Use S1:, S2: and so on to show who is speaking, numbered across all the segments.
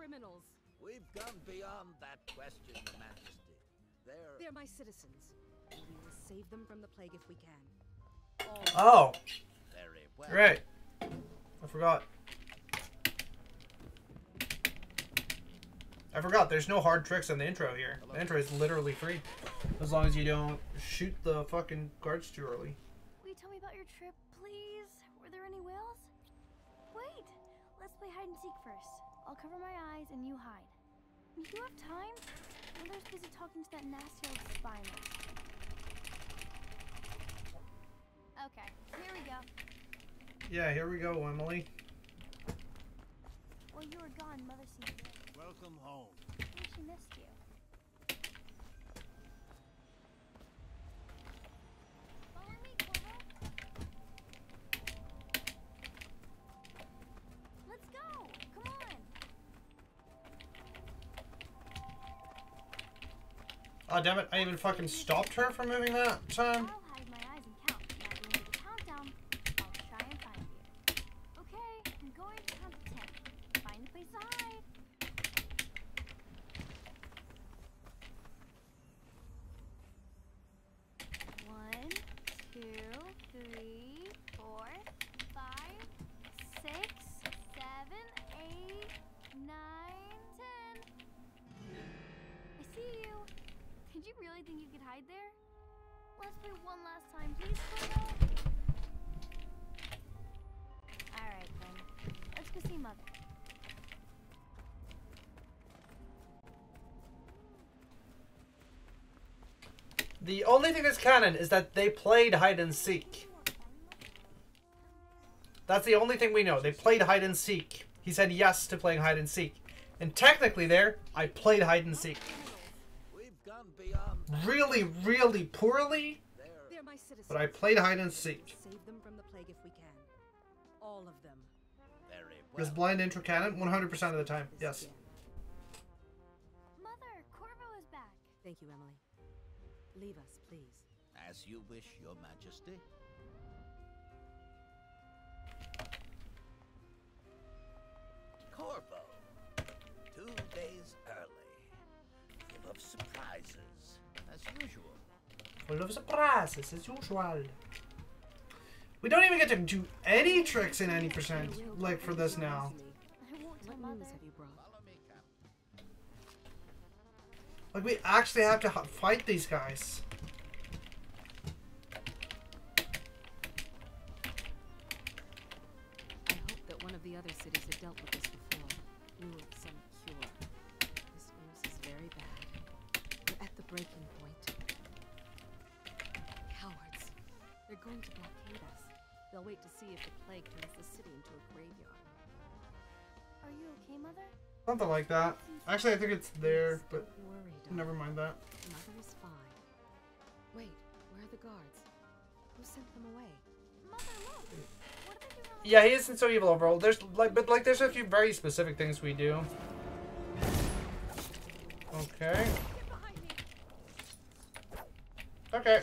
S1: criminals.
S2: We've gone beyond that question, Your Majesty.
S1: They're my citizens, and we will save them from the plague if we can.
S3: Oh.
S2: Very well.
S3: Right. I forgot. There's no hard tricks in the intro here. The intro is literally free. As long as you don't shoot the fucking guards too early.
S4: Will you tell me about your trip, please? Were there any whales? Wait! Let's play hide and seek first. I'll cover my eyes and you hide. If you have time, Mother's busy talking to that nasty old spinel. Okay, here we go.
S3: Yeah, here we go, Emily.
S4: While you were gone, Mother seemed good.
S2: Welcome home.
S4: I think she missed you. Follow me, Corvo. Let's go! Come on!
S3: Oh, damn it. I even fucking stopped her from moving that time.
S4: I'll hide my eyes and count. Now when we do the countdown, I'll try and find you. Okay, I'm going to count to 10. Find a place to hide. 1, 2, 3, 4, 5, 6, 7, 8, 9, 10. I see you. Did you really think you could hide there? Let's play one last time, please, Corvo. Alright then. Let's go see Mother.
S3: The only thing that's canon is that they played hide and seek. That's the only thing we know. They played hide and seek. He said yes to playing hide and seek. And technically there, I played hide and seek.
S2: We've gone beyond.
S3: Really, really poorly,
S1: They're my citizens.
S3: but I played hide and seek.
S1: Save them from the plague if we can. All of them.
S2: Very well.
S3: Is blind intro canon? 100% of the time, yes.
S4: Mother, Corvo is back.
S1: Thank you, Emily. Leave us, please.
S2: As you wish, Your Majesty. Corvo, 2 days early. Full of surprises, as usual.
S3: Full of surprises, as usual. We don't even get to do any tricks in any percent, like for this now.
S4: I won't tell
S1: What
S4: Mother.
S1: news have you brought?
S2: Follow me, Captain.
S3: Like, we actually have to fight these guys.
S1: I hope that one of the other cities had dealt with this before. Knew of some cure. This news is very bad. We're at the breaking point. Cowards. They're going to blockade us. They'll wait to see if the plague turns the city into a graveyard.
S4: Are you okay, Mother?
S3: Something like that. Actually, I think it's there, but
S1: Don't worry, darling.
S3: never mind that.
S1: Mother is fine. Wait, where are the guards? Who sent them away?
S4: Mother, look! What did they do wrong?
S3: Yeah, he isn't so evil overall. There's like, but like, there's a few very specific things we do. Okay.
S1: Get behind me!
S3: Okay.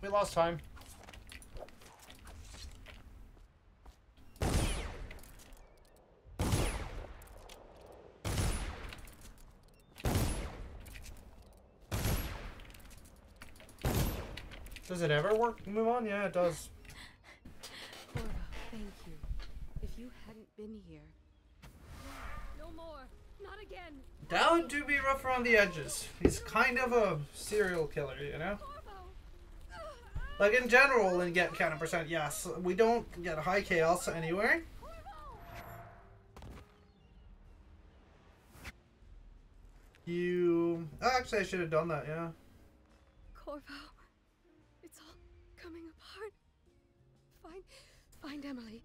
S3: We lost time. Does it ever work? Move on? Yeah, it does.
S1: Corvo, thank you. If you hadn't been here... No more! Not again!
S3: Down to be rough around the edges. He's kind of a serial killer, you know?
S1: Corvo!
S3: Like, in general, in get canon percent, yes. We don't get high chaos anywhere. You... Actually, I should have done that, yeah.
S1: Corvo, it's all coming apart. Find Emily.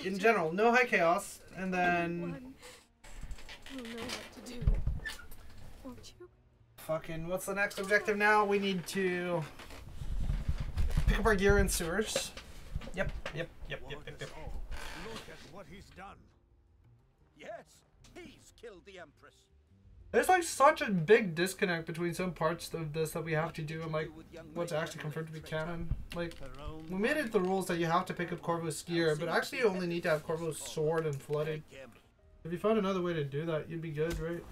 S3: In general, no high chaos, and then...
S1: One will know what to do. Won't you?
S3: Fucking, what's the next objective now? We need to... pick up our gear in sewers. Yep.
S2: Look at what he's done. Yes, he's killed the Empress.
S3: There's like such a big disconnect between some parts of this that we have to do and like what's actually confirmed to be canon. Like, we made it the rules that you have to pick up Corvo's gear, but actually you only need to have Corvo's sword and flooded. If you found another way to do that, you'd be good, right?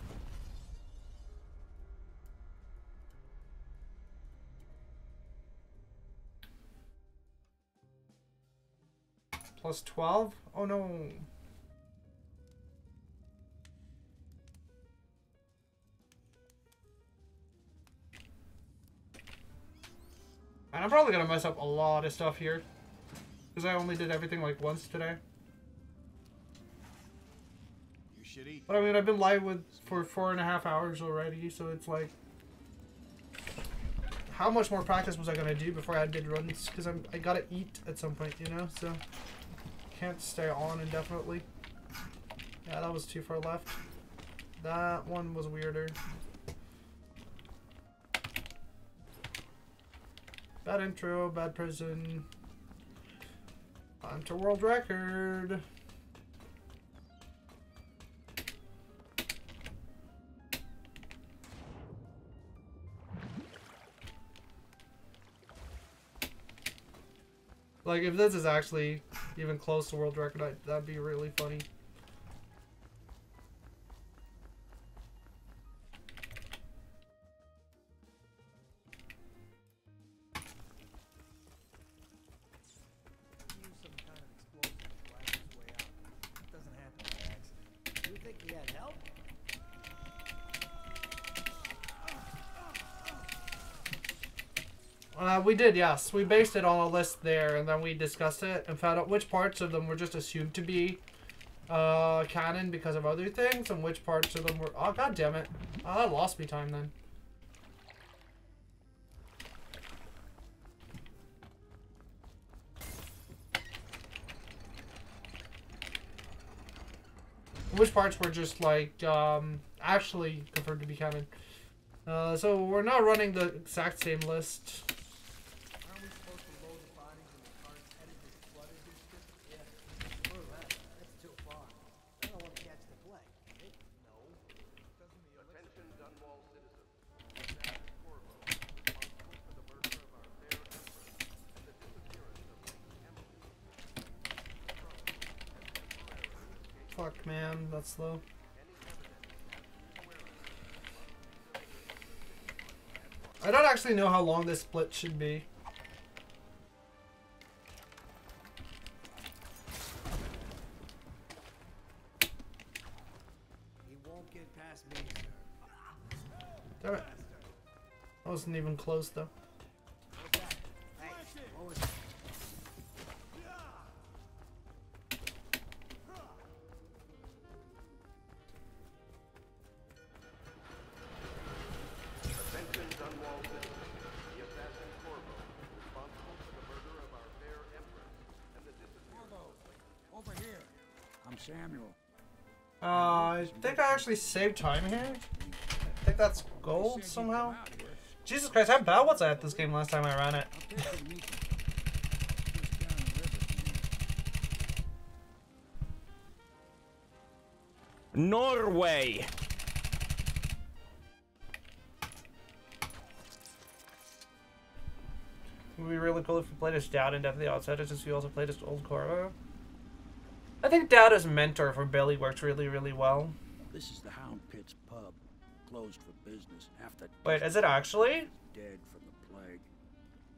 S3: Plus 12? Oh no. And I'm probably gonna mess up a lot of stuff here. Because I only did everything like once today.
S2: You should eat.
S3: But I mean, I've been live for 4.5 hours already, so it's like... How much more practice was I gonna do before I did runs? Because I gotta eat at some point, you know? So... Can't stay on indefinitely. Yeah, that was too far left. That one was weirder. Bad intro, bad prison. On to world record. Like, if this is actually even close to world record, that'd be really funny.
S5: Use some kind of explosive to blast his way out. That doesn't happen by accident. You think he had help?
S3: We did, yes. We based it on a list there, and then we discussed it and found out which parts of them were just assumed to be canon because of other things, and which parts of them were... Oh, god damn it. Oh, that lost me time then. Which parts were just, like, actually confirmed to be canon. So we're not running the exact same list.
S5: Aren't we supposed to load the bodies in the carts headed to the flooded district? Yeah. Screw that. That's too far. I don't want to catch the plague. No. Doesn't the
S6: Attention, Dunwall citizens. Assassin Corvo, responsible for the murder of our fair empress and the disappearance of Lady Emily.
S3: Fuck, man, that's slow. I don't actually know how long this split should be.
S5: He won't get past me, sir.
S3: Damn it. I wasn't even close though.
S5: What's that? Hey, what was that?
S6: Attention, Dunwall citizens. The assassin Corvo, responsible for the murder of our fair empress and the disappearance of Lady
S2: Over here. I'm Samuel.
S3: I think I actually saved time here. I think that's gold somehow. Jesus Christ, how bad was I at this game last time I ran it?
S2: I'll take you to meet them. Just down the river from here.
S7: Norway.
S3: It would be really cool if we played as Dad in Death of the Outsiders since we also played as Old Corvo. I think Dad as mentor for Billy works really, really well.
S8: This is the Hound Pit's pub, closed for business after.
S3: Wait, is it actually?
S8: Dead from the plague.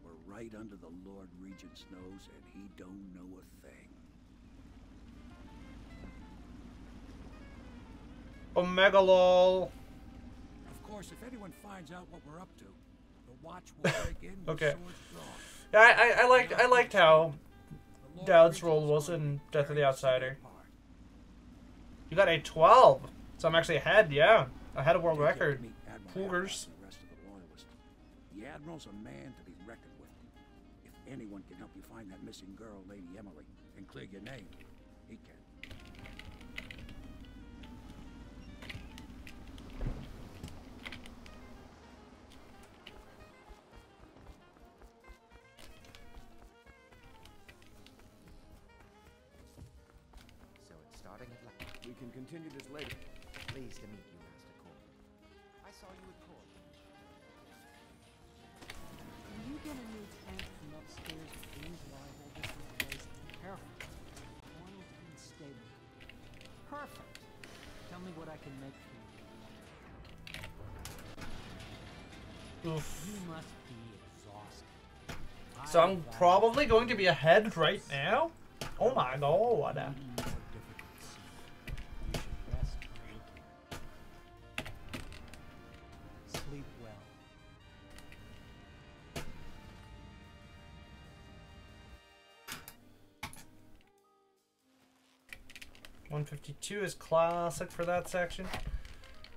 S8: We're right under the Lord Regent's nose, and he don't know a thing.
S3: Omega lol.
S2: Of course, if anyone finds out what we're up to, the watch will break in with
S3: Okay.
S2: swords drawn.
S3: Yeah, I liked how
S2: The Lord
S3: Dad's
S2: Regent's
S3: role was
S2: gonna
S3: in
S2: be
S3: Death of the
S2: very
S3: Outsider.
S2: apart.
S3: You got a 12, so I'm actually ahead. Yeah, ahead of world
S8: Take you to
S3: record.
S8: meet Admiral
S3: Cougars.
S8: Haddock and the rest of the loyalists. The Admiral's a man to be reckoned with. If anyone can help you find that missing girl, Lady Emily, and clear your name, he can.
S9: So it's starting at last.
S5: We can continue this later.
S9: Pleased to meet you, Master Corbin. I saw you at court.
S10: When you get a new tank from upstairs with things while I hold this in place, careful. Oiled and stable. Perfect.
S9: Tell me what I can make for you.
S3: Oof.
S9: You must be exhausted.
S3: So I'm probably going to be ahead right now? Oh my god.
S9: Sleep well.
S3: 152 is classic for that section.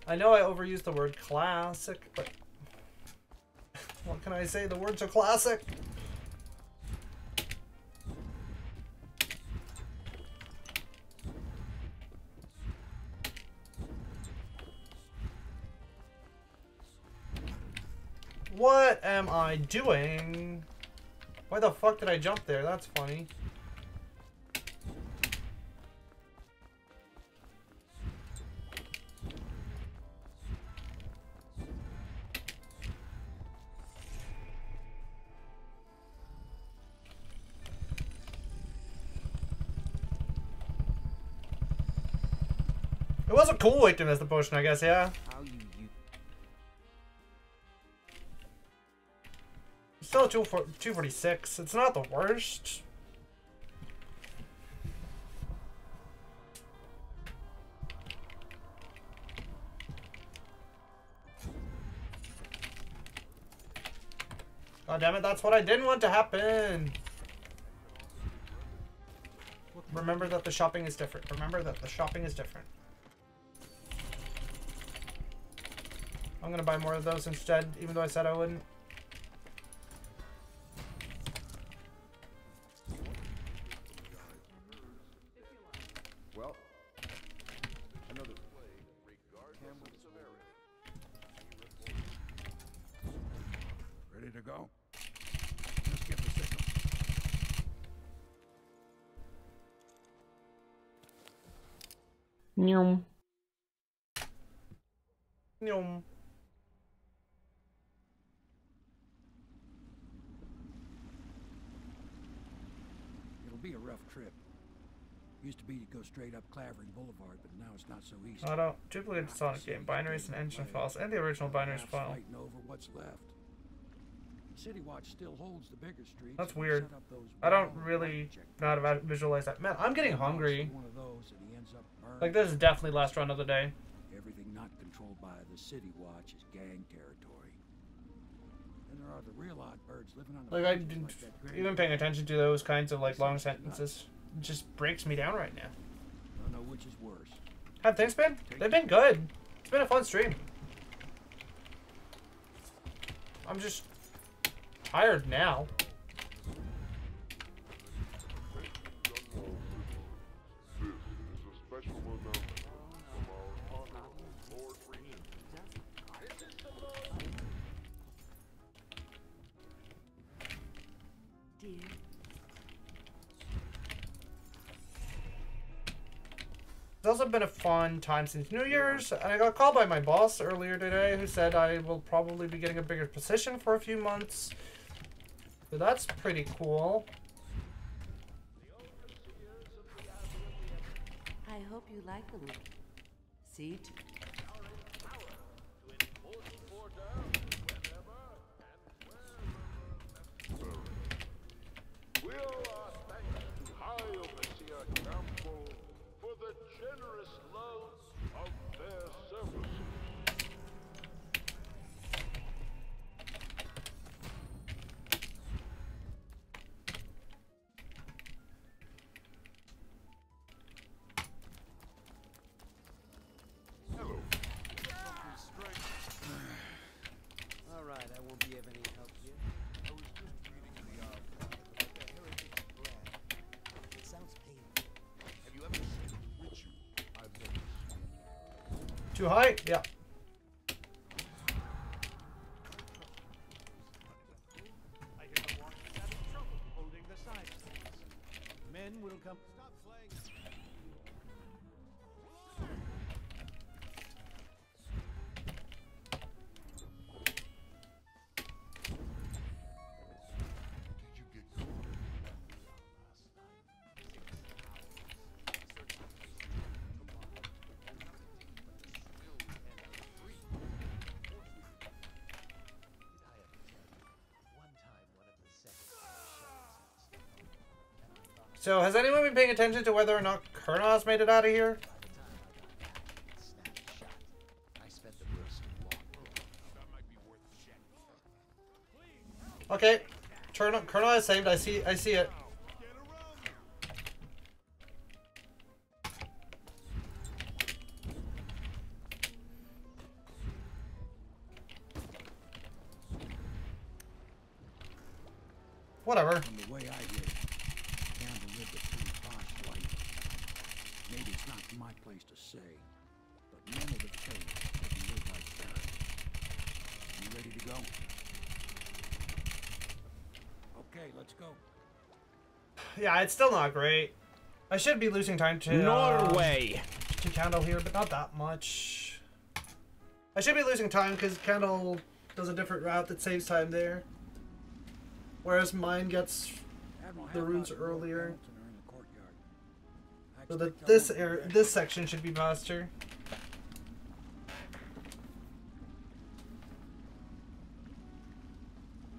S3: I know I overused the word classic, but what can I say? The words are classic. What am I doing? Why the fuck did I jump there? That's funny. It was a cool way to miss the potion, I guess, yeah.
S9: How you
S3: Still 246. It's not the worst. God damn it, that's what I didn't want to happen. Remember that the shopping is different. Remember that the shopping is different. I'm gonna buy more of those instead, even though I said I wouldn't.
S6: Well, another play, regardless of severity.
S8: Ready to go? Let's get the signal.
S3: Nyum. Nyum.
S8: It'll be a rough trip. Used to be to go straight up Clavering Boulevard, but now it's not so easy.
S3: Auto. Duplicate Dishonored game. Binaries and engine files. And the original binaries file.
S8: Fighting over what's left. City Watch still holds the bigger streets.
S3: That's
S8: and
S3: weird.
S8: set up those
S3: I don't
S8: wild
S3: really
S8: light checkpoints.
S3: know how to visualize that. Man, I'm getting hungry.
S8: One of those and he ends up burned.
S3: Like, this is definitely last run of the day.
S8: Everything not controlled by the City Watch is gang territory. Then there are the real odd birds living on the
S3: Like, I
S8: fringes
S3: didn't,
S8: like that
S3: even paying attention to those kinds of, like, long sentences just breaks me down right now.
S8: I don't know which is worse.
S3: Have things been? They've been good. It's been a fun stream. I'm just tired now.
S6: This is a special announcement from our honorable Lord Regent.
S1: Dear.
S3: It's also been a fun time since New Year's, and I got called by my boss earlier today who said I will probably be getting a bigger position for a few months. So that's pretty cool.
S1: I hope you like the little seat.
S6: Will our thanks to High Overseer Campbell for the generous love of their services. Hello.
S5: All right, I won't be of any help here.
S6: I was just reading the
S5: Like a heritage brand. It sounds painful.
S6: Have you ever seen a ritual I've noticed?
S3: Too high? Yeah.
S5: I hear the walk is having trouble holding the side streets. Men will come. Stop flaying.
S6: Did you get caught?
S3: So, has anyone been paying attention to whether or not Colonel has made it out of here? Okay, Colonel has saved. I see it. Whatever.
S8: From the way I hear it, Campbell lived a pretty posh life. Maybe it's not my place to say, but none of the faith didn't live like that. You ready to go? Okay, let's go.
S3: Yeah, it's still not great. I should be losing time to
S7: Norway.
S3: To Candle here, but not that much. I should be losing time because Candle does a different route that saves time there. Whereas mine gets the runes earlier. So that this section should be faster.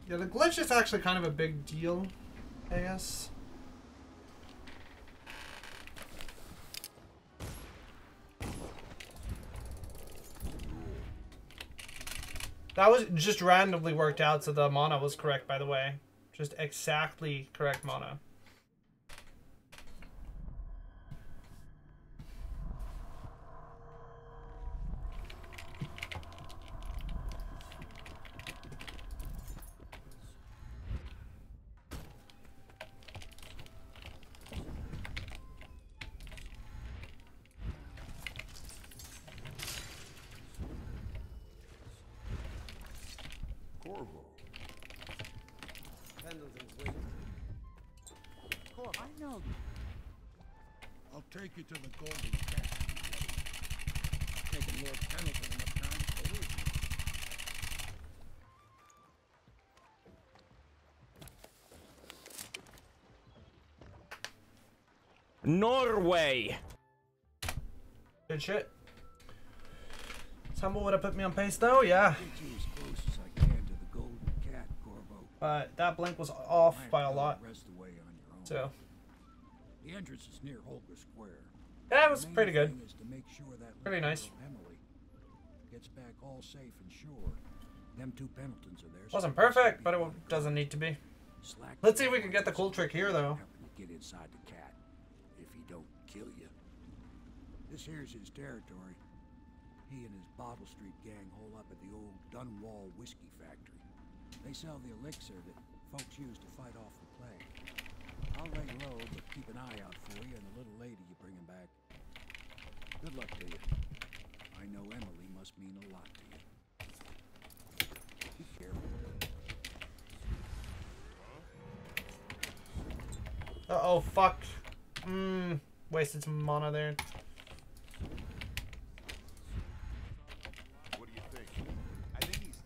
S3: Yeah, the glitch is actually kind of a big deal, I guess. That was just randomly worked out, so the mana was correct, by the way. Just exactly correct mana.
S8: I know. I'll take you to the Golden Cat. Taken Lord Pendleton enough time to lose
S7: me. Norway.
S3: Good shit. Someone would have put me on pace though, yeah. But that blink was off by a lot. So
S8: the entrance is near Holger Square.
S3: Yeah, it was pretty good. Pretty nice.
S8: Emily gets back all safe and sure. Them two Pendletons are there.
S3: Wasn't perfect, but it doesn't need to be. Let's see if we can get the cool trick here though.
S8: Get inside the cat if he don't kill you. This here's his territory. He and his Bottle Street gang hole up at the old Dunwall whiskey factory. They sell the elixir that folks use to fight off the plague. I'll lay low, but keep an eye out for you and the little lady you bring him back. Good luck to you. I know Emily must mean a lot to you. Be careful.
S3: Uh-oh, fuck. Wasted some mana there.
S2: What do you think? I think he's...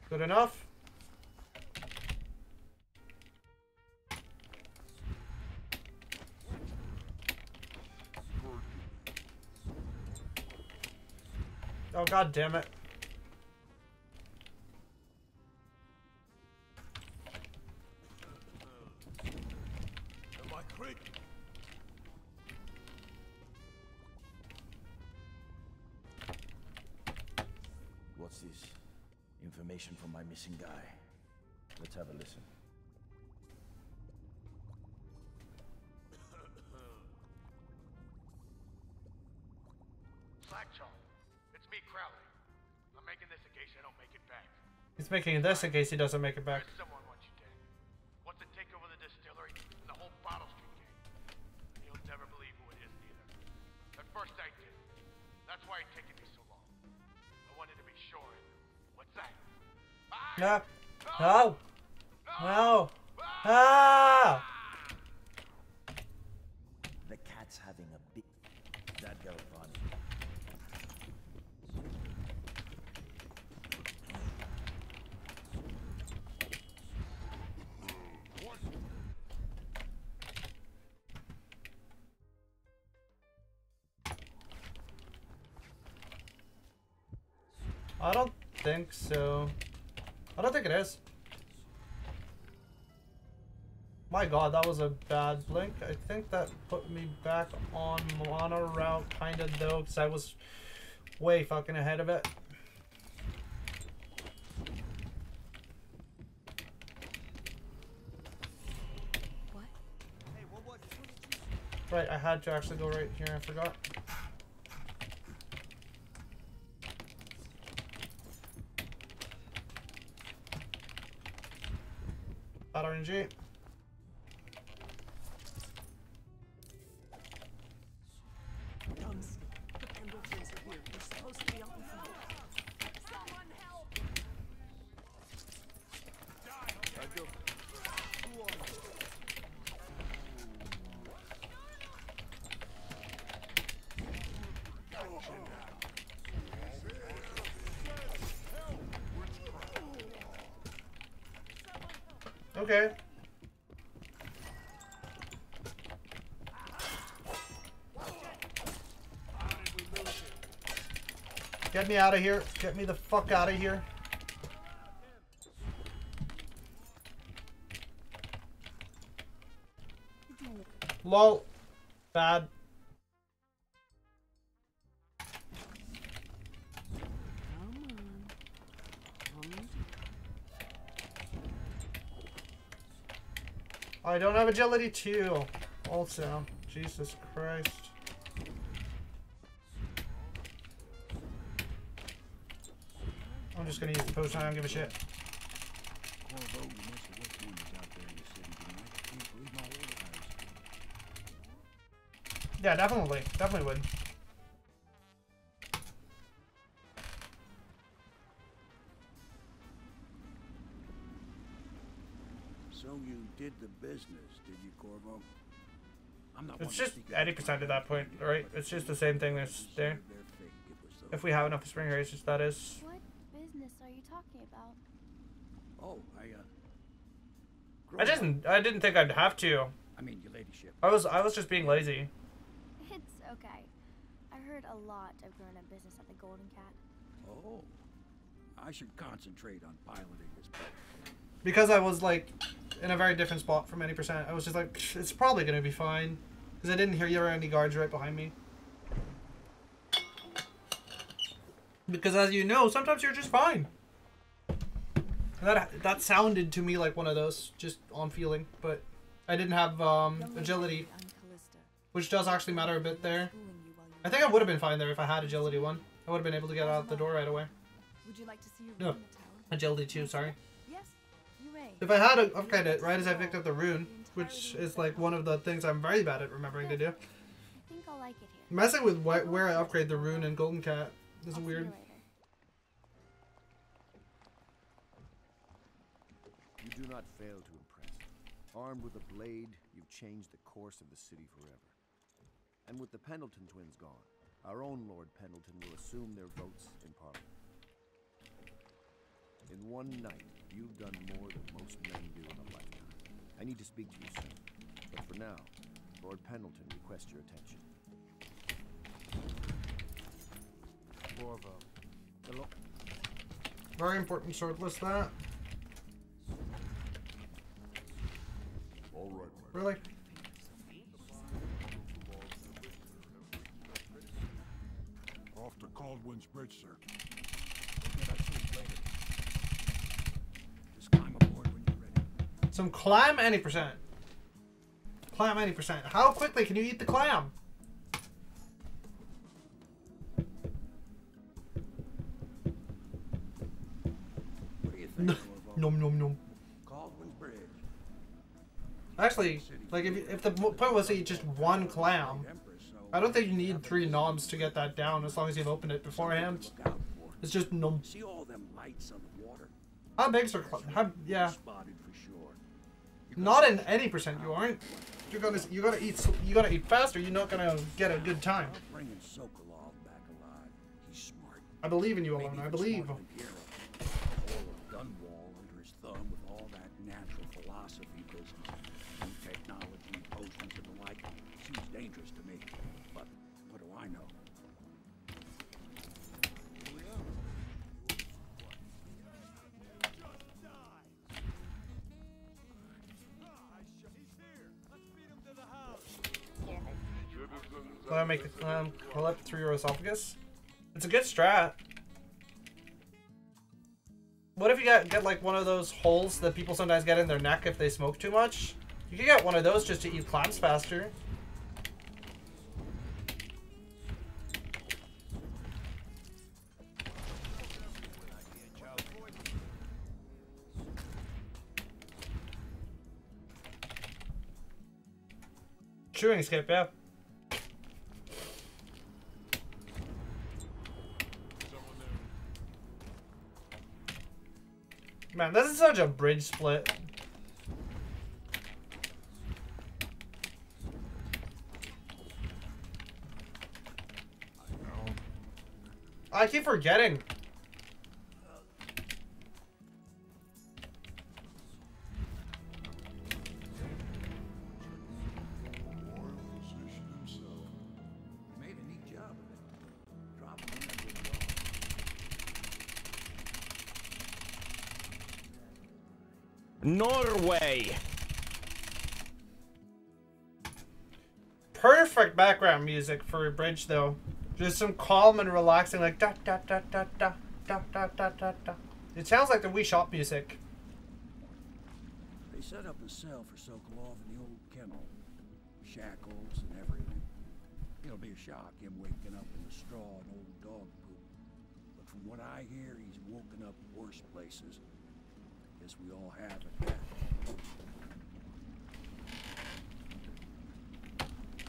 S3: Good enough. Oh, god damn it.
S11: What's this? Information from my missing guy. Let's have a listen.
S6: It's me, Crowley. I'm making this in case I don't make it back.
S3: He's making this in case he doesn't make it back.
S6: Someone wants you dead. Wants to take over the distillery and the whole Bottle Street gang. And you'll never believe who it is neither. At first I did. That's why it's taken me so long. I wanted to be sure. What's that?
S3: No. No. No. Ah!
S11: The cat's having a big... That girl funny.
S3: I don't think so. I don't think it is. My god, that was a bad blink. I think that put me back on mono route, kind of though, because I was way fucking ahead of it.
S1: What?
S5: Hey, what was it?
S3: Right, I had to actually go right here. I forgot. Bad RNG.
S1: Guns. The Pendletons are here. We're supposed to be out in front.
S4: Someone help!
S3: Okay. Get me out of here. Get me the fuck out of here. Lol. Bad. I don't have agility 2. Also. Jesus Christ. I'm just gonna use the potion. I don't give a shit.
S8: Corvo, you must have left one out there in the city tonight. I can't believe my old eyes.
S3: Yeah, definitely. Definitely would.
S8: So you did the business, did you, Corvo? I'm not
S3: It's
S8: one to
S3: just
S8: speak
S3: 80% at that point, right? It's just the same thing that's there.
S8: Their fate. It was the
S3: If we have enough spring races, that is.
S4: What business are you talking about?
S8: Oh,
S3: I didn't think I'd have to.
S8: I mean, your ladyship.
S3: I was just being lazy.
S4: It's okay. I heard a lot of grown-up business at the Golden Cat.
S8: Oh, I should concentrate on piloting this boat.
S3: Because I was like in a very different spot from 80%. I was just like, it's probably gonna be fine. Because I didn't hear you or any guards right behind me. Because as you know, sometimes you're just fine. That sounded to me like one of those, just on feeling, but I didn't have agility, which does actually matter a bit there. I think I would have been fine there if I had agility 1. I would have been able to get out the door right away.
S1: Would you like to see your
S3: No,
S1: room in the tower?
S3: agility 2, sorry.
S1: Yes, you may.
S3: If I had upgraded it right as I picked up the rune, which is like one of the things I'm very bad at remembering to do.
S4: I think I'll like it here.
S3: Messing with where I upgrade the rune in Golden Cat is
S4: I'll see
S3: weird.
S4: you later.
S12: You do not fail to impress. Armed with a blade, you've changed the course of the city forever. And with the Pendleton twins gone, our own Lord Pendleton will assume their votes in Parliament. In one night, you've done more than most men do in a lifetime. I need to speak to you soon. But for now, Lord Pendleton requests your attention.
S9: Corvo. Hello.
S3: Very important shortlist that.
S12: All right,
S3: Really?
S8: Off to Caldwin's Bridge, sir. Just climb aboard when you're ready.
S3: Some clam 80%. Clam 80%. How quickly can you eat the clam?
S8: What do you think, Corvo?
S3: Nom nom nom.
S8: Caldwin's Bridge.
S3: Actually, like if the point was to eat just 1 clam, I don't think you need 3 knobs to get that down as long as you've opened it beforehand.
S8: Look out for.
S3: It's just nom.
S8: See all them lights on the water?
S3: How big's are yeah.
S8: Spotted for sure.
S3: Not in 80% you aren't. You gotta eat faster. You're not gonna get a good time.
S8: I'm bringing Sokolov back alive. He's smart.
S3: I believe in you, Alone. I believe.
S8: All of Dunwall under his thumb with all that natural philosophy business, new technology, potions and the like. Seems dangerous to me, but what do I know?
S3: make the clam clip through your esophagus. It's a good strat. What if you get like one of those holes that people sometimes get in their neck if they smoke too much? You could get one of those just to eat clams faster. Chewing escape, yeah. Man, this is such a bridge split. I keep forgetting.
S7: Norway.
S3: Perfect background music for a bridge, though. Just some calm and relaxing, like da da da da da da da da da da. It sounds like the Wii Shop music.
S8: They set up a cell for Sokolov in the old kennel. Shackles and everything. It'll be a shock, him waking up in the straw and old dog poop. But from what I hear, he's woken up worse places. Guess we all have at that.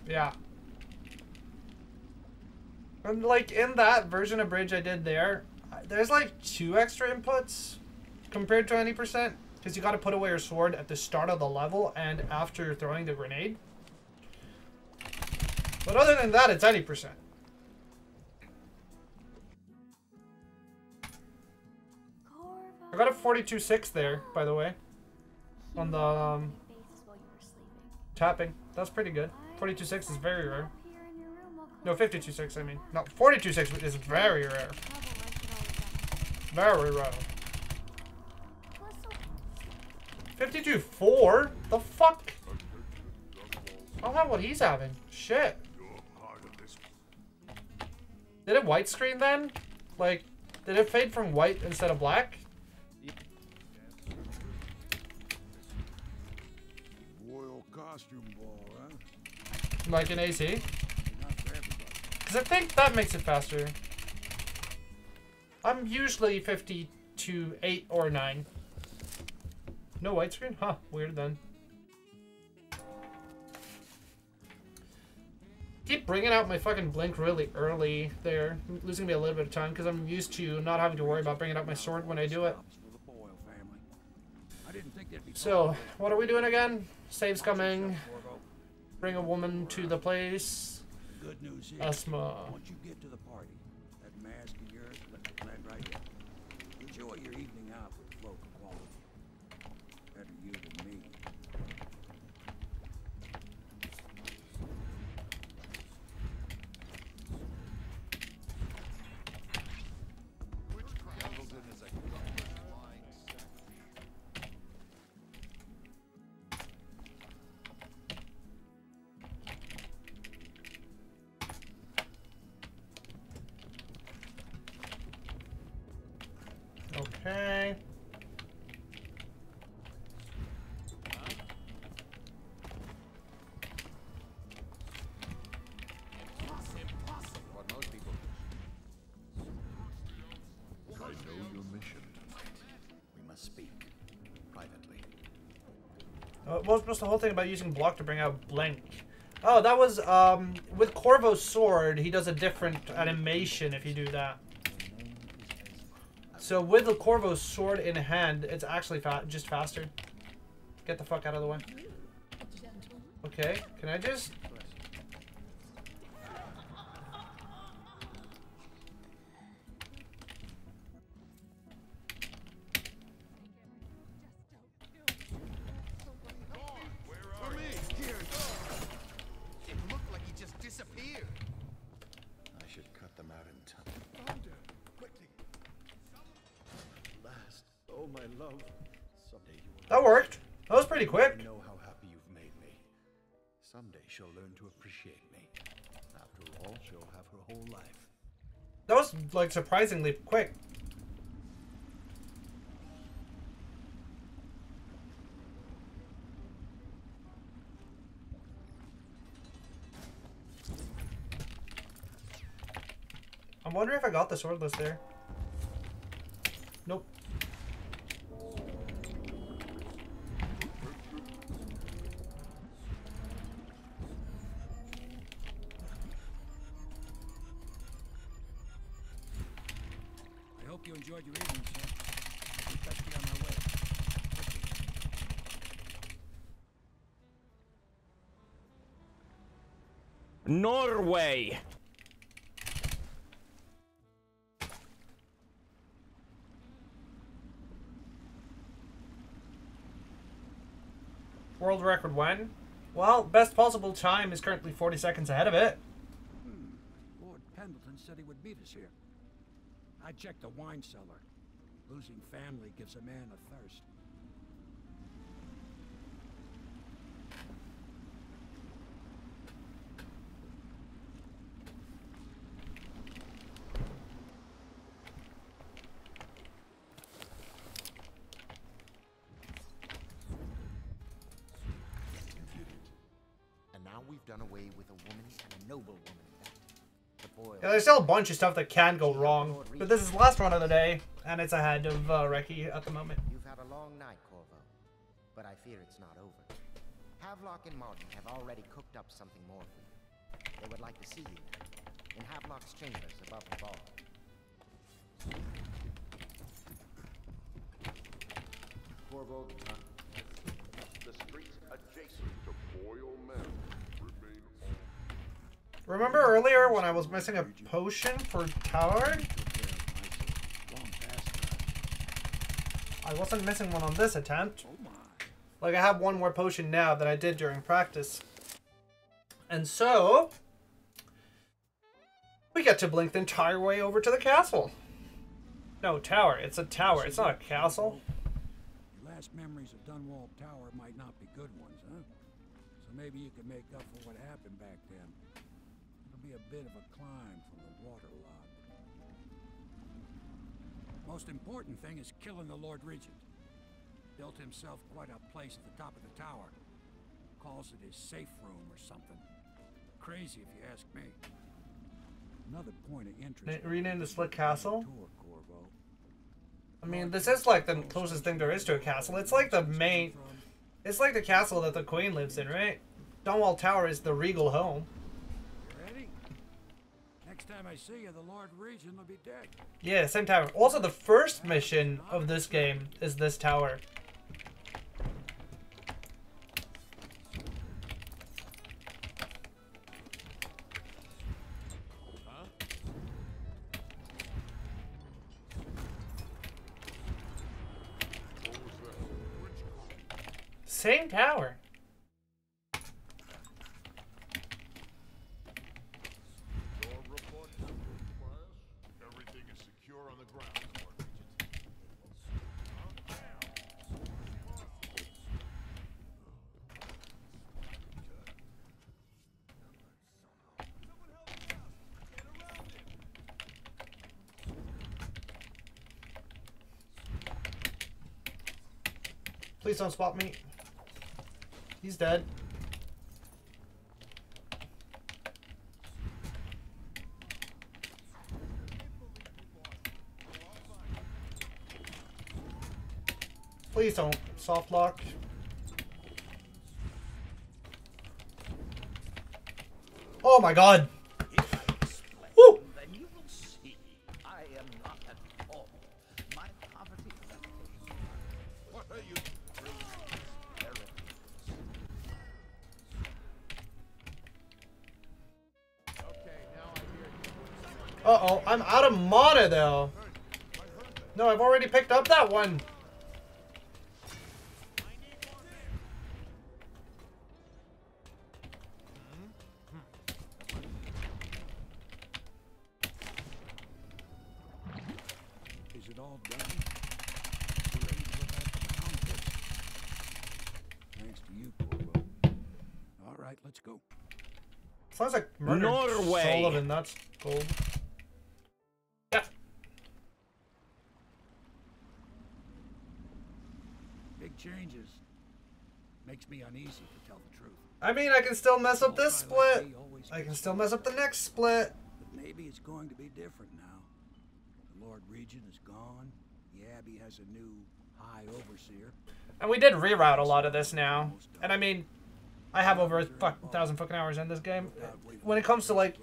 S3: Yeah. And like in that version of bridge I did there, there's like 2 extra inputs compared to 20%. Because you got to put away your sword at the start of the level and after throwing the grenade. But other than that, it's 80%. I got a 42.6 there, by the way. On the tapping. That's pretty good. 42.6 is very rare. No, 52.6 I mean. No, 42.6 is very rare. Very rare. 52.4? The fuck? I don't have what he's having. Shit. Did it white screen then? Like, did it fade from white instead of black?
S8: Royal costume ball, huh?
S3: Like an AC?
S8: Not for everybody.
S3: Because I think that makes it faster. I'm usually 52.8 or 9. No white screen? Huh, weird then. Keep bringing out my fucking blink really early there. I'm losing me a little bit of time because I'm used to not having to worry about bringing out my sword when I do it. So, what are we doing again? Save's coming. Bring a woman to the place.
S8: Good news is,
S3: Asthma.
S8: once you get to the party, that mask of yours, let the blend right in. Enjoy your evening out with local quality. Better you than me.
S3: Okay.
S6: What most people
S11: I know your mission. We must speak privately.
S3: What was the whole thing about using block to bring out blink? Oh, that was, with Corvo's sword, he does a different animation if you do that. So with the Corvo's sword in hand, it's actually just faster. Get the fuck out of the way. Okay, can I just...
S2: It looked like he just disappeared.
S11: I should cut them out in time.
S2: Quickly.
S11: Last, oh my love. Someday you will.
S3: That worked. That was pretty quick.
S11: I know how happy you've made me. Someday she'll learn to appreciate me. After
S8: all she'll have her whole life.
S3: That was, like, surprisingly quick. I'm wondering if I got the swordless there. Nope.
S8: I hope you enjoyed your evening, sir. We best be on our way.
S7: Norway.
S3: World record when? Well, best possible time is currently 40 seconds ahead of it.
S8: Lord Pendleton said he would meet us here. I checked the wine cellar. Losing family gives a man a thirst.
S9: And now we've done away with a woman and a noble woman at that. The boy.
S3: Yeah, there's still a bunch of stuff that can go wrong, but this is the last run of the day, and it's ahead of Reki at the moment.
S9: You've had a long night, Corvo, but I fear it's not over. Havelock and Martin have already cooked up something more for you. They would like to see you in Havelock's chambers above the vault.
S13: Corvo, the streets adjacent to Boyle Manor remain on.
S3: Remember earlier when I was missing a potion for Tower? I wasn't missing one on this attempt. Like, I have one more potion now than I did during practice. And so, we get to blink the entire way over to the castle. No, tower. It's a tower. It's not a castle.
S8: Your last memories of Dunwall Tower might not be good ones, huh? So maybe you can make up for what happened back then. It'll be a bit of a climb from the waterlogged. Most important thing is killing the Lord Regent. Built himself quite a place at the top of the tower. Calls it his safe room or something. Crazy if you ask me. Another point of interest.
S3: Rename the Slick Castle?
S8: Tour, Corvo.
S3: I mean, this is like the closest thing there is to a castle. It's like the main... It's like the castle that the Queen lives in, right? Dunwall Tower is the regal home.
S8: Ready? Next time I see you, the Lord Regent will be dead.
S3: Yeah, same tower. Also, the first mission of this game is this tower. Same tower.
S13: Your report, class. Everything is secure on the ground, Lord Regent.
S3: Please don't spot me. He's dead. Please don't soft lock. Oh my god. Woo!
S2: Then you will see I am not at all. My poverty.
S13: What are you?
S3: Uh-oh, I'm out of mana though. No, I've already picked up that one.
S8: Is it all done? You ready to go back to the Hound Pit? Thanks to you, Corvo. All right, let's go.
S3: Sounds like murdered
S7: Norway.
S3: Sullivan. That's cool. Yeah.
S8: Big changes. Makes me uneasy, to tell the truth.
S3: I mean, I can still mess up this split. I can still mess up the next split.
S8: But maybe it's going to be different now. The Lord Regent is gone. The Abbey has a new High Overseer.
S3: And we did reroute a lot of this now. And I mean, I have over 1,000 fucking hours in this game. When it comes to like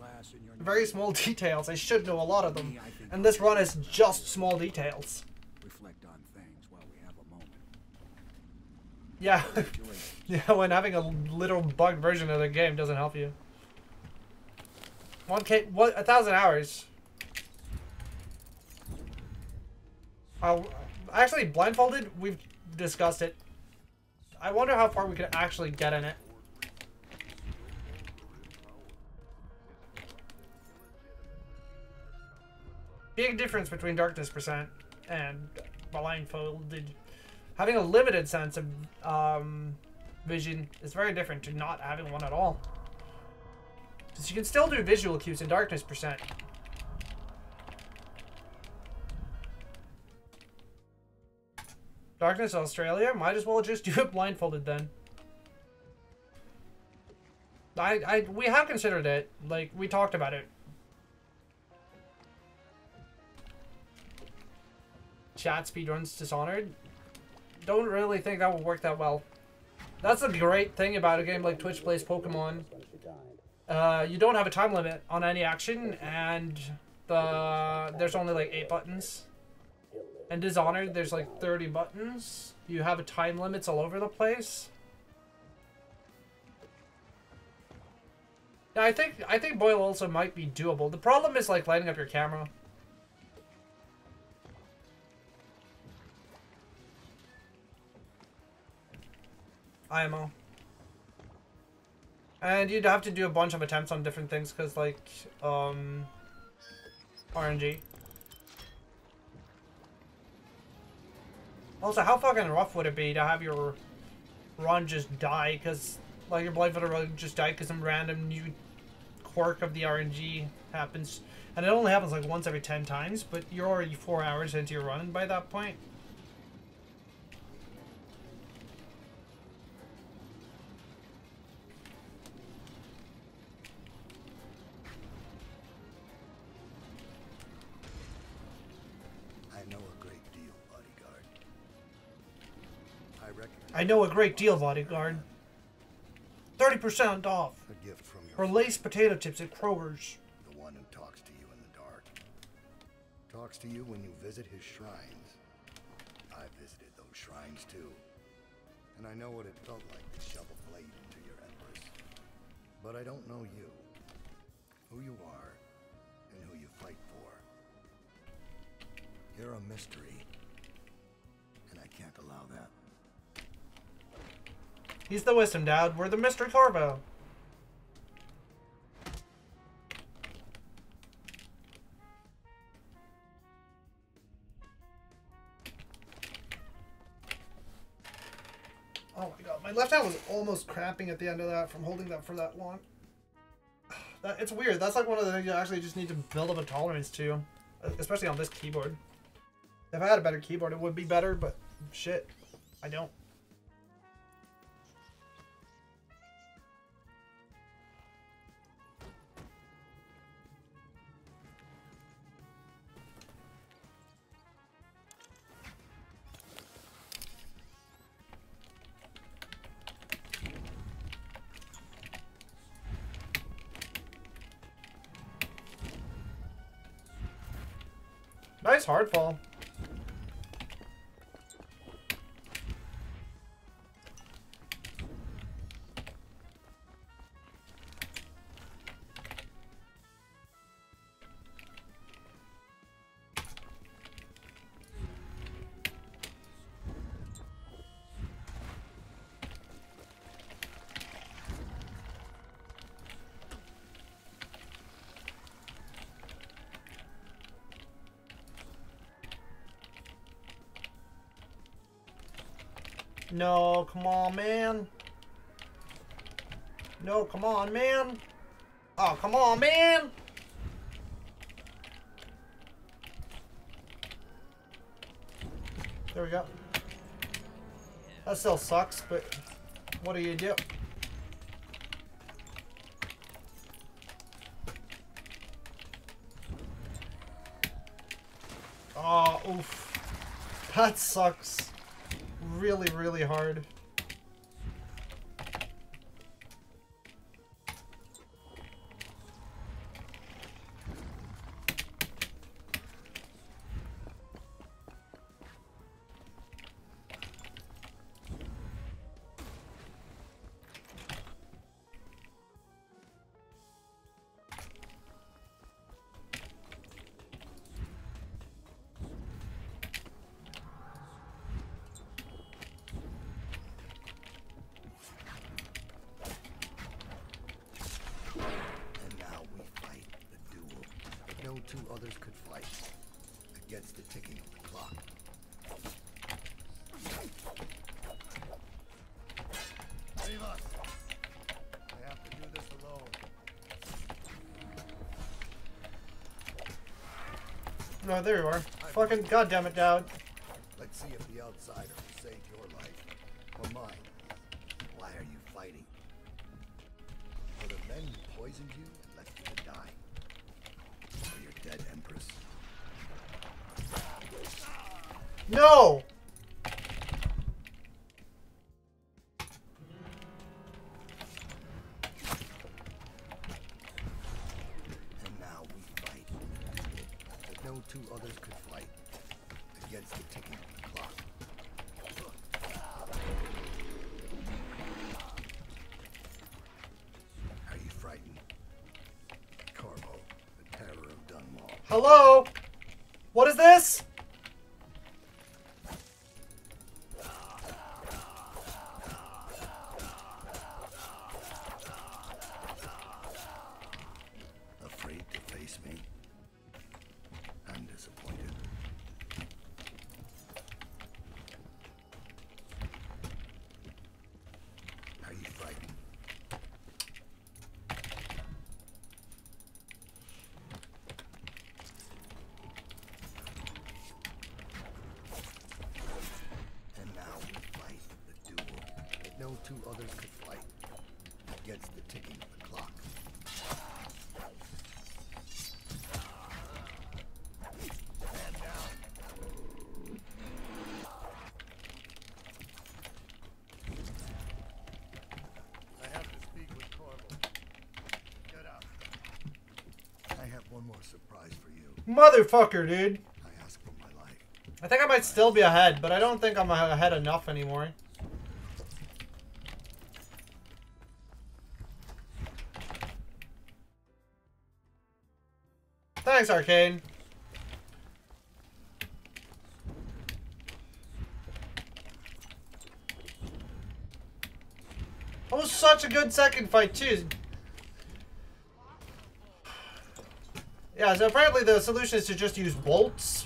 S3: very small details, I should know a lot of them. And this run is just small details.
S8: Reflect on things while we have a moment.
S3: Yeah. Yeah, when having a literal bugged version of the game doesn't help you. 1K, what, 1,000 hours. Actually, blindfolded, we've discussed it. I wonder how far we could actually get in it. Big difference between darkness percent and blindfolded. Having a limited sense of vision is very different to not having one at all. Because you can still do visual cues in darkness percent. Darkness Australia? Might as well just do it blindfolded then. We have considered it. Like, we talked about it. Chat speedruns Dishonored. Don't really think that will work that well. That's the great thing about a game like Twitch Plays Pokemon. You don't have a time limit on any action, and there's only like 8 buttons. In Dishonored, there's like 30 buttons. You have a time limits all over the place. Yeah, I think Boyle also might be doable. The problem is like lighting up your camera. IMO. And you'd have to do a bunch of attempts on different things because like RNG. Also, how fucking rough would it be to have your run just die because like your blindfolded run just die because some random new quirk of the RNG happens, and it only happens like once every 10 times, but you're already 4 hours into your run by that point. I know a great deal, bodyguard. 30% off.
S14: A gift from your
S3: for Lay's potato chips at Kroger's.
S14: The one who talks to you in the dark. Talks to you when you visit his shrines. I visited those shrines too. And I know what it felt like to shove a blade into your empress. But I don't know you. Who you are, and who you fight for. You're a mystery. And I can't allow that.
S3: He's the wisdom dad. We're the Mr. Corvo. Oh my god, my left hand was almost cramping at the end of that from holding that for that long. It's weird. That's like one of the things you actually just need to build up a tolerance to, especially on this keyboard. If I had a better keyboard, it would be better, but shit, I don't. Nice hard fall. No, come on, man. No, come on, man. Oh, come on, man! There we go. That still sucks, but what do you do? Oh, oof. That sucks. Really, really hard.
S14: Two others could fight against the ticking of the clock. Leave us. I have to do this alone.
S3: No, there you are. Fucking goddamn it, Dad.
S14: Let's see if the outsider will save your life or mine. Why are you fighting? For the men who poisoned you and left you to die. For your dead empress.
S3: No!
S14: And now we fight. But no two others could fight against the ticking of the clock. Are you frightened? Corvo, the terror of Dunwall.
S3: Hello? What is this?
S14: Afraid to face me? I'm disappointed. Are you frightened? And now we fight the duel that no two others could fight against the ticking of the clock. Stand down. I have to speak with Corvo. Get up. I have one more surprise for you.
S3: Motherfucker, dude.
S14: I asked for my life.
S3: I think I might still be ahead, but I don't think I'm ahead enough anymore. Thanks, Arcane. That was such a good second fight, too. Yeah, so apparently the solution is to just use bolts.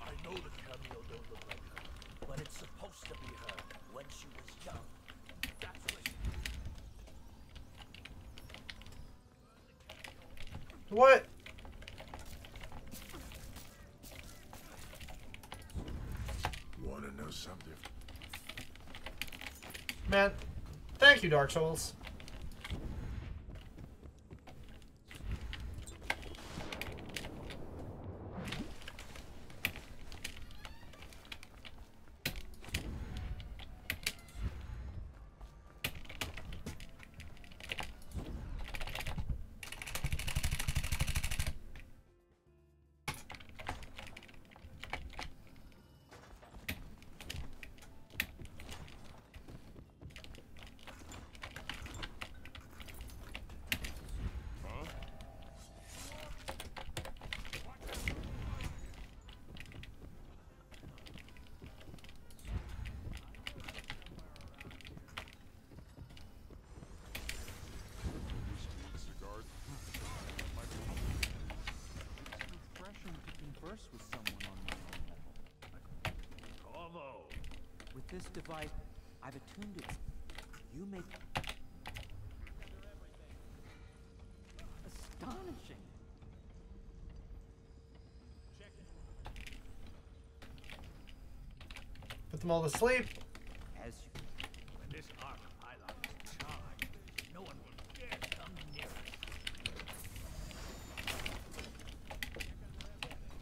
S2: I know the cameo don't look like her, but it's supposed to be her when she was young. That's what.
S3: What?
S13: Wanna know something?
S3: Man, thank you, Dark Souls.
S5: converse with someone on my own level.
S2: Corvo!
S5: With this device, I've attuned it. You may... Astonishing!
S3: Put them all to sleep.
S5: As you...
S2: When this arc pylon is charged, no one will dare come near it.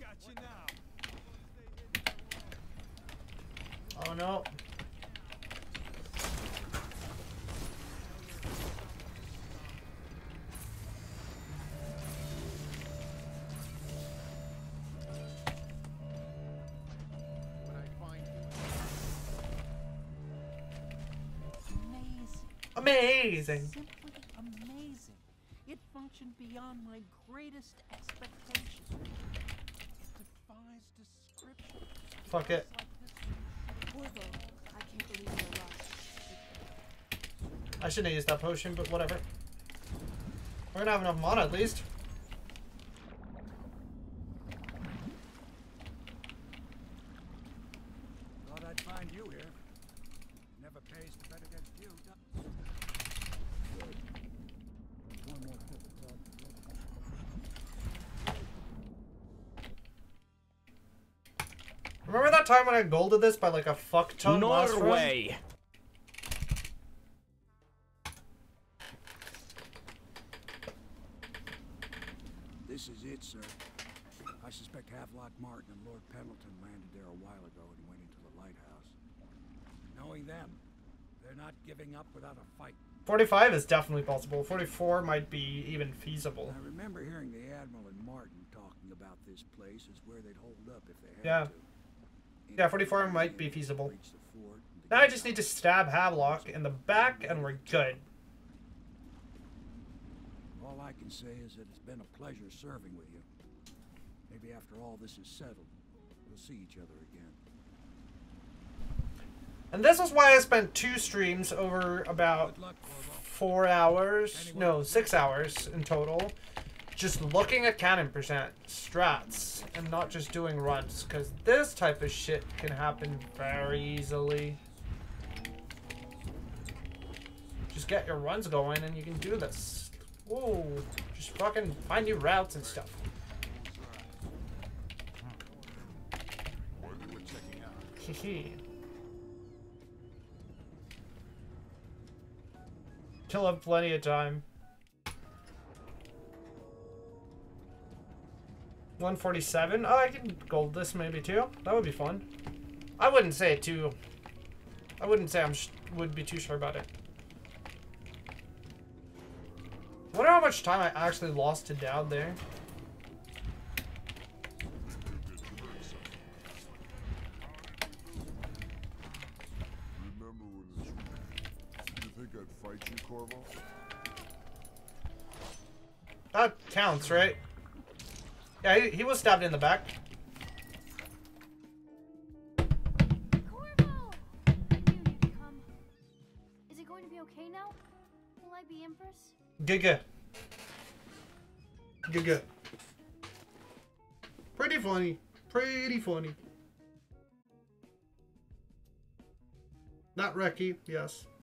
S2: Got you now.
S3: Oh no. Amazing.
S5: Simply amazing. It functioned beyond my greatest expectations. It defies description.
S3: Fuck it.
S1: Corvo, I can't believe you're alive.
S3: I shouldn't have used that potion, but whatever. We're gonna have enough mana at least.
S8: Thought I'd find you here. Never pays to bet against you.
S3: Remember that time when I golded this by like a fuck ton last run?
S7: Norway.
S8: This is it, sir. I suspect Havelock Martin and Lord Pendleton landed there a while ago and went into the lighthouse. Knowing them, they're not giving up without a fight.
S3: 45 is definitely possible. 44 might be even feasible.
S8: I remember hearing the Admiral and Martin talking about this place as where they'd hold up if they had
S3: Yeah.
S8: to.
S3: Yeah, 44 might be feasible. Now I just need to stab Havelock in the back and we're good.
S8: All I can say is that it's been a pleasure serving with you. Maybe after all this is settled, we'll see each other again.
S3: And this is why I spent 2 streams over about 4 hours, no, 6 hours in total, just looking at cannon percent strats and not just doing runs, because this type of shit can happen very easily. Just get your runs going and you can do this. Whoa, just fucking find new routes and stuff. Hehe. Still have plenty of time. 147. Oh, I can gold this maybe too. That would be fun. I wouldn't say it too. I wouldn't say would be too sure about it. Wonder how much time I actually lost to Dowd there.
S13: Remember when this was? You think I'd fight you, Corvo?
S3: That counts, right? Yeah, he was stabbed in the back.
S4: Corvo! I knew you'd come. Is it going to be okay now? Will I be Empress?
S3: Giga. Giga. Pretty funny. Pretty funny. Not Reki, yes.